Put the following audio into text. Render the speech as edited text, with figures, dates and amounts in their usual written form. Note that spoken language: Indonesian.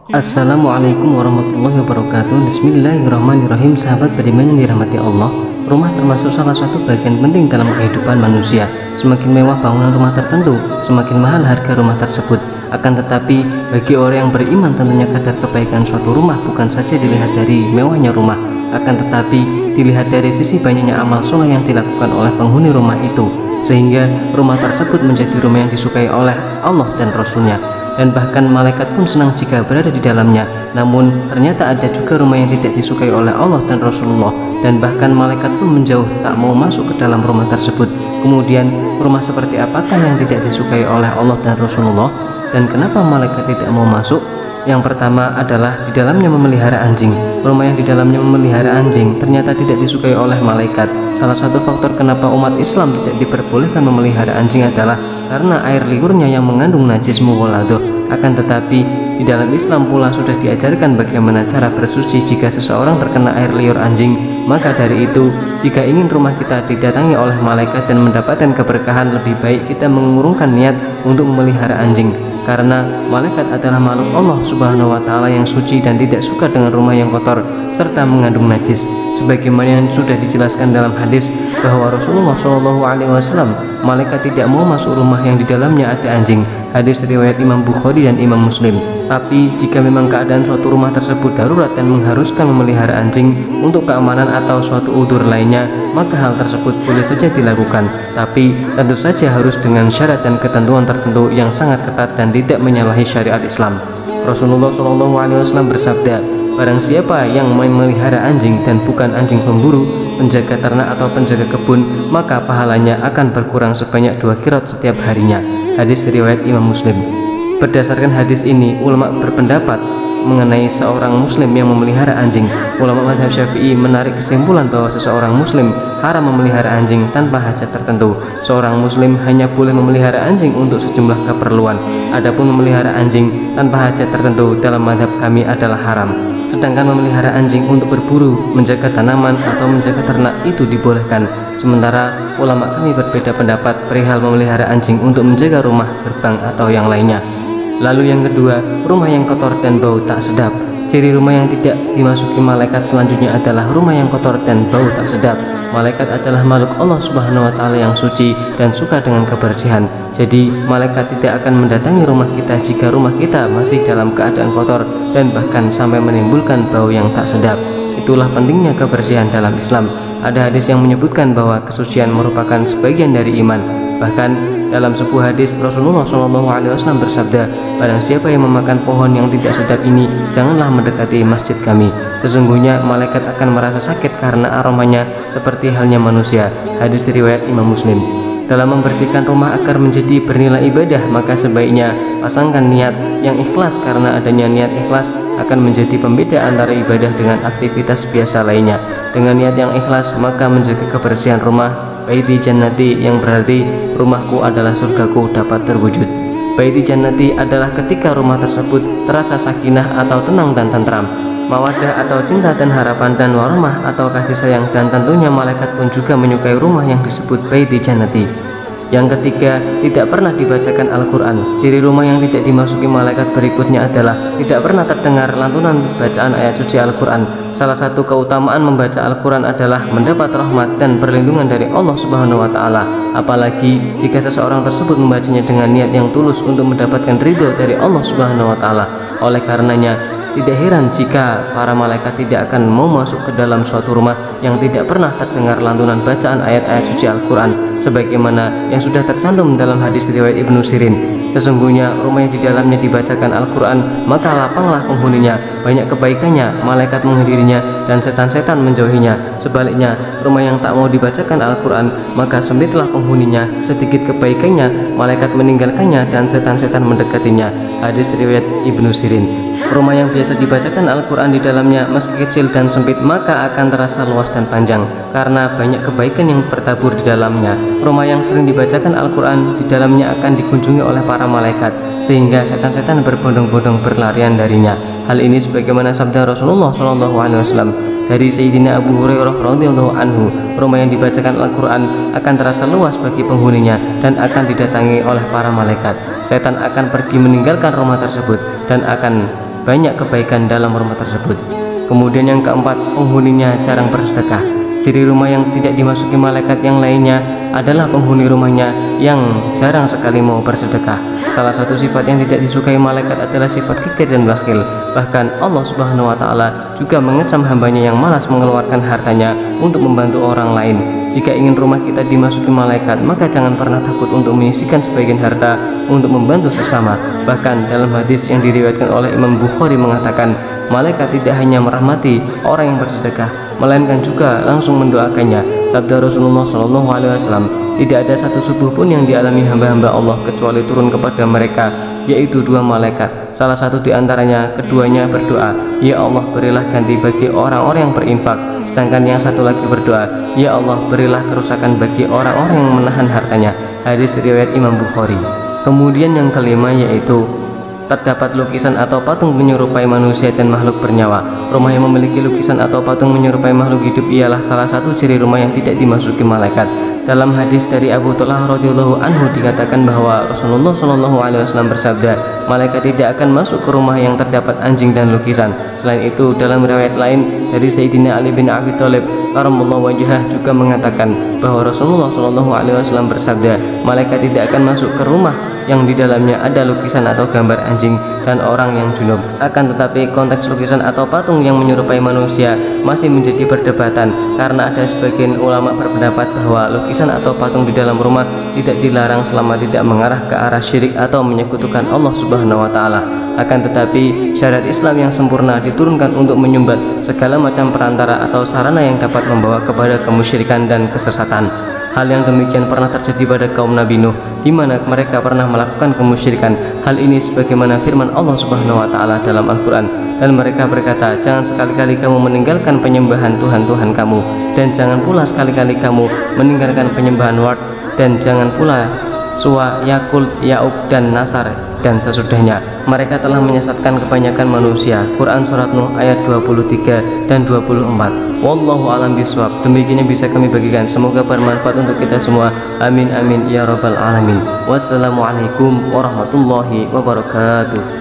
Assalamualaikum warahmatullahi wabarakatuh. Bismillahirrahmanirrahim. Sahabat beriman yang dirahmati Allah, rumah termasuk salah satu bagian penting dalam kehidupan manusia. Semakin mewah bangunan rumah tertentu, semakin mahal harga rumah tersebut. Akan tetapi, bagi orang yang beriman tentunya kadar kebaikan suatu rumah bukan saja dilihat dari mewahnya rumah, akan tetapi dilihat dari sisi banyaknya amal soleh yang dilakukan oleh penghuni rumah itu, sehingga rumah tersebut menjadi rumah yang disukai oleh Allah dan Rasulnya. Dan bahkan malaikat pun senang jika berada di dalamnya. Namun ternyata ada juga rumah yang tidak disukai oleh Allah dan Rasulullah, dan bahkan malaikat pun menjauh tak mau masuk ke dalam rumah tersebut. Kemudian rumah seperti apakah yang tidak disukai oleh Allah dan Rasulullah, dan kenapa malaikat tidak mau masuk? Yang pertama adalah di dalamnya memelihara anjing. Rumah yang di dalamnya memelihara anjing ternyata tidak disukai oleh malaikat. Salah satu faktor kenapa umat Islam tidak diperbolehkan memelihara anjing adalah karena air liurnya yang mengandung najis mughaladah. Akan tetapi di dalam Islam pula sudah diajarkan bagaimana cara bersuci jika seseorang terkena air liur anjing. Maka dari itu, jika ingin rumah kita didatangi oleh malaikat dan mendapatkan keberkahan, lebih baik kita mengurungkan niat untuk memelihara anjing, karena malaikat adalah makhluk Allah Subhanahu wa Ta'ala yang suci dan tidak suka dengan rumah yang kotor serta mengandung najis. Sebagaimana yang sudah dijelaskan dalam hadis bahwa Rasulullah SAW, malaikat tidak mau masuk rumah yang di dalamnya ada anjing. Hadis riwayat Imam Bukhari dan Imam Muslim. Tapi jika memang keadaan suatu rumah tersebut darurat dan mengharuskan memelihara anjing untuk keamanan atau suatu udzur lainnya, maka hal tersebut boleh saja dilakukan. Tapi tentu saja harus dengan syarat dan ketentuan tertentu yang sangat ketat dan tidak menyalahi syariat Islam. Rasulullah SAW bersabda, barang siapa yang memelihara anjing dan bukan anjing pemburu, penjaga ternak atau penjaga kebun, maka pahalanya akan berkurang sebanyak 2 qirot setiap harinya. Hadis riwayat Imam Muslim. Berdasarkan hadis ini, ulama berpendapat mengenai seorang muslim yang memelihara anjing. Ulama mazhab Syafi'i menarik kesimpulan bahwa seseorang muslim haram memelihara anjing tanpa hajat tertentu. Seorang muslim hanya boleh memelihara anjing untuk sejumlah keperluan. Adapun memelihara anjing tanpa hajat tertentu dalam mazhab kami adalah haram. Sedangkan memelihara anjing untuk berburu, menjaga tanaman, atau menjaga ternak itu dibolehkan. Sementara ulama kami berbeda pendapat perihal memelihara anjing untuk menjaga rumah, gerbang, atau yang lainnya. Lalu yang kedua, rumah yang kotor dan bau tak sedap. Ciri rumah yang tidak dimasuki malaikat selanjutnya adalah rumah yang kotor dan bau tak sedap. Malaikat adalah makhluk Allah Subhanahu wa Ta'ala yang suci dan suka dengan kebersihan. Jadi malaikat tidak akan mendatangi rumah kita jika rumah kita masih dalam keadaan kotor dan bahkan sampai menimbulkan bau yang tak sedap. Itulah pentingnya kebersihan dalam Islam. Ada hadis yang menyebutkan bahwa kesucian merupakan sebagian dari iman. Bahkan dalam sebuah hadis Rasulullah SAW bersabda, barang siapa yang memakan pohon yang tidak sedap ini, janganlah mendekati masjid kami. Sesungguhnya malaikat akan merasa sakit karena aromanya seperti halnya manusia. Hadis riwayat Imam Muslim. Dalam membersihkan rumah agar menjadi bernilai ibadah, maka sebaiknya pasangkan niat yang ikhlas, karena adanya niat ikhlas akan menjadi pembeda antara ibadah dengan aktivitas biasa lainnya. Dengan niat yang ikhlas, maka menjaga kebersihan rumah, baiti jannati, yang berarti rumahku adalah surgaku, dapat terwujud. Baiti jannati adalah ketika rumah tersebut terasa sakinah atau tenang dan tentram, mawaddah atau cinta dan harapan, dan warahmah atau kasih sayang, dan tentunya malaikat pun juga menyukai rumah yang disebut baiti jannati. Yang ketiga, tidak pernah dibacakan Al-Quran. Ciri rumah yang tidak dimasuki malaikat berikutnya adalah tidak pernah terdengar lantunan bacaan ayat suci Al-Quran. Salah satu keutamaan membaca Al-Quran adalah mendapat rahmat dan perlindungan dari Allah Subhanahu wa Ta'ala. Apalagi jika seseorang tersebut membacanya dengan niat yang tulus untuk mendapatkan ridho dari Allah Subhanahu wa Ta'ala. Oleh karenanya, tidak heran jika para malaikat tidak akan mau masuk ke dalam suatu rumah yang tidak pernah terdengar lantunan bacaan ayat-ayat suci Al-Quran, sebagaimana yang sudah tercantum dalam hadis riwayat Ibnu Sirin. Sesungguhnya rumah yang di dalamnya dibacakan Al-Quran, maka lapanglah penghuninya, banyak kebaikannya, malaikat menghadirinya, dan setan-setan menjauhinya. Sebaliknya, rumah yang tak mau dibacakan Al-Quran, maka sempitlah penghuninya, sedikit kebaikannya, malaikat meninggalkannya, dan setan-setan mendekatinya. Hadis riwayat Ibnu Sirin. Rumah yang biasa dibacakan Al-Quran di dalamnya meski kecil dan sempit, maka akan terasa luas dan panjang karena banyak kebaikan yang bertabur di dalamnya. Rumah yang sering dibacakan Al-Quran di dalamnya akan dikunjungi oleh para malaikat, sehingga setan-setan berbondong-bondong berlarian darinya. Hal ini sebagaimana sabda Rasulullah SAW, Dari Sayyidina Abu Hurairah radhiyallahu anhu, rumah yang dibacakan Al-Quran akan terasa luas bagi penghuninya dan akan didatangi oleh para malaikat. Setan akan pergi meninggalkan rumah tersebut dan akan banyak kebaikan dalam rumah tersebut. Kemudian yang keempat, penghuninya jarang bersedekah. Ciri rumah yang tidak dimasuki malaikat yang lainnya adalah penghuni rumahnya yang jarang sekali mau bersedekah. Salah satu sifat yang tidak disukai malaikat adalah sifat kikir dan bakhil. Bahkan Allah Subhanahu wa Ta'ala juga mengecam hambanya yang malas mengeluarkan hartanya untuk membantu orang lain. Jika ingin rumah kita dimasuki malaikat, maka jangan pernah takut untuk menyisihkan sebagian harta untuk membantu sesama. Bahkan dalam hadis yang diriwayatkan oleh Imam Bukhari mengatakan, malaikat tidak hanya merahmati orang yang bersedekah, melainkan juga langsung mendoakannya. Sabda Rasulullah SAW, tidak ada satu subuh pun yang dialami hamba-hamba Allah kecuali turun kepada mereka, yaitu dua malaikat. Salah satu di antaranya, keduanya berdoa, ya Allah berilah ganti bagi orang-orang yang berinfak. Sedangkan yang satu lagi berdoa, ya Allah berilah kerusakan bagi orang-orang yang menahan hartanya. Hadis riwayat Imam Bukhari. Kemudian yang kelima yaitu terdapat lukisan atau patung menyerupai manusia dan makhluk bernyawa. Rumah yang memiliki lukisan atau patung menyerupai makhluk hidup ialah salah satu ciri rumah yang tidak dimasuki malaikat. Dalam hadis dari Abu Thawlah radhiyallahu anhu dikatakan bahwa Rasulullah SAW bersabda, malaikat tidak akan masuk ke rumah yang terdapat anjing dan lukisan. Selain itu, dalam riwayat lain dari Sayyidina Ali bin Abi Thalib karamallahu wajhah juga mengatakan bahwa Rasulullah SAW bersabda, malaikat tidak akan masuk ke rumah yang di dalamnya ada lukisan atau gambar anjing dan orang yang junub. Akan tetapi konteks lukisan atau patung yang menyerupai manusia masih menjadi perdebatan, karena ada sebagian ulama berpendapat bahwa lukisan atau patung di dalam rumah tidak dilarang selama tidak mengarah ke arah syirik atau menyekutukan Allah Subhanahu wa Ta'ala. Akan tetapi syariat Islam yang sempurna diturunkan untuk menyumbat segala macam perantara atau sarana yang dapat membawa kepada kemusyrikan dan kesesatan. Hal yang demikian pernah terjadi pada kaum Nabi Nuh, di mana mereka pernah melakukan kemusyrikan. Hal ini sebagaimana firman Allah Subhanahu wa Ta'ala dalam Al-Quran, dan mereka berkata, jangan sekali-kali kamu meninggalkan penyembahan Tuhan-Tuhan kamu, dan jangan pula sekali-kali kamu meninggalkan penyembahan Ward, dan jangan pula Suwa, Yakul, Ya'ub, dan Nasar, dan sesudahnya. Mereka telah menyesatkan kebanyakan manusia. Quran Surat Nuh ayat 23 dan 24. Wallahu alam biswab. Demikian yang bisa kami bagikan, semoga bermanfaat untuk kita semua. Amin amin ya rabbal alamin. Wassalamualaikum warahmatullahi wabarakatuh.